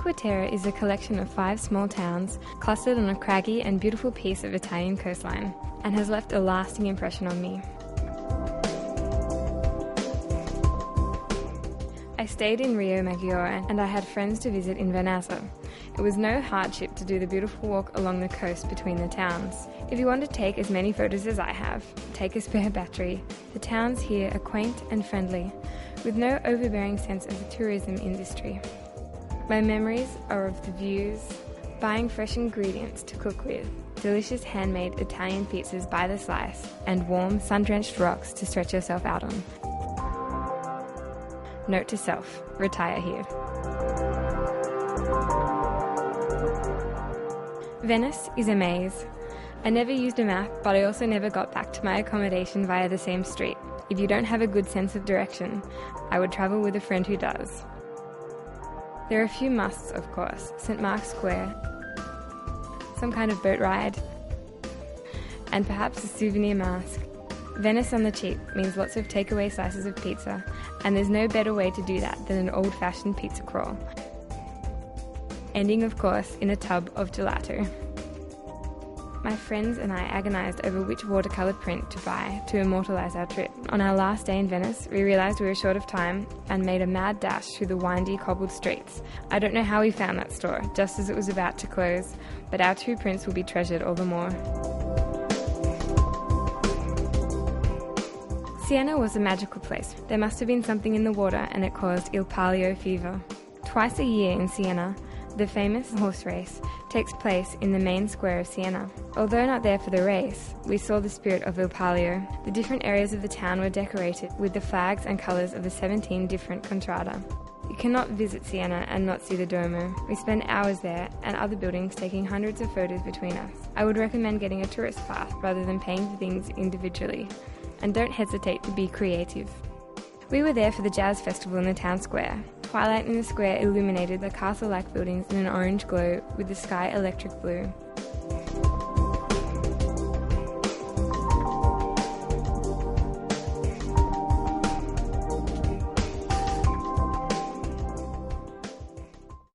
Cinque Terre is a collection of 5 small towns clustered on a craggy and beautiful piece of Italian coastline, and has left a lasting impression on me. I stayed in Rio Maggiore and I had friends to visit in Vernazza. It was no hardship to do the beautiful walk along the coast between the towns. If you want to take as many photos as I have, take a spare battery. The towns here are quaint and friendly, with no overbearing sense of the tourism industry. My memories are of the views, buying fresh ingredients to cook with, delicious handmade Italian pizzas by the slice, and warm, sun-drenched rocks to stretch yourself out on. Note to self, retire here. Venice is a maze. I never used a map, but I also never got back to my accommodation via the same street. If you don't have a good sense of direction, I would travel with a friend who does. There are a few musts, of course: St. Mark's Square, some kind of boat ride, and perhaps a souvenir mask. Venice on the cheap means lots of takeaway slices of pizza, and there's no better way to do that than an old-fashioned pizza crawl, ending of course in a tub of gelato. My friends and I agonised over which watercolour print to buy to immortalise our trip. On our last day in Venice, we realised we were short of time and made a mad dash through the windy cobbled streets. I don't know how we found that store, just as it was about to close, but our 2 prints will be treasured all the more. Siena was a magical place. There must have been something in the water and it caused Il Palio fever. Twice a year in Siena, the famous horse race takes place in the main square of Siena. Although not there for the race, we saw the spirit of Il Palio. The different areas of the town were decorated with the flags and colours of the 17 different contrada. You cannot visit Siena and not see the Duomo. We spent hours there and other buildings, taking hundreds of photos between us. I would recommend getting a tourist pass rather than paying for things individually. And don't hesitate to be creative. We were there for the jazz festival in the town square. Twilight in the square illuminated the castle-like buildings in an orange glow with the sky electric blue.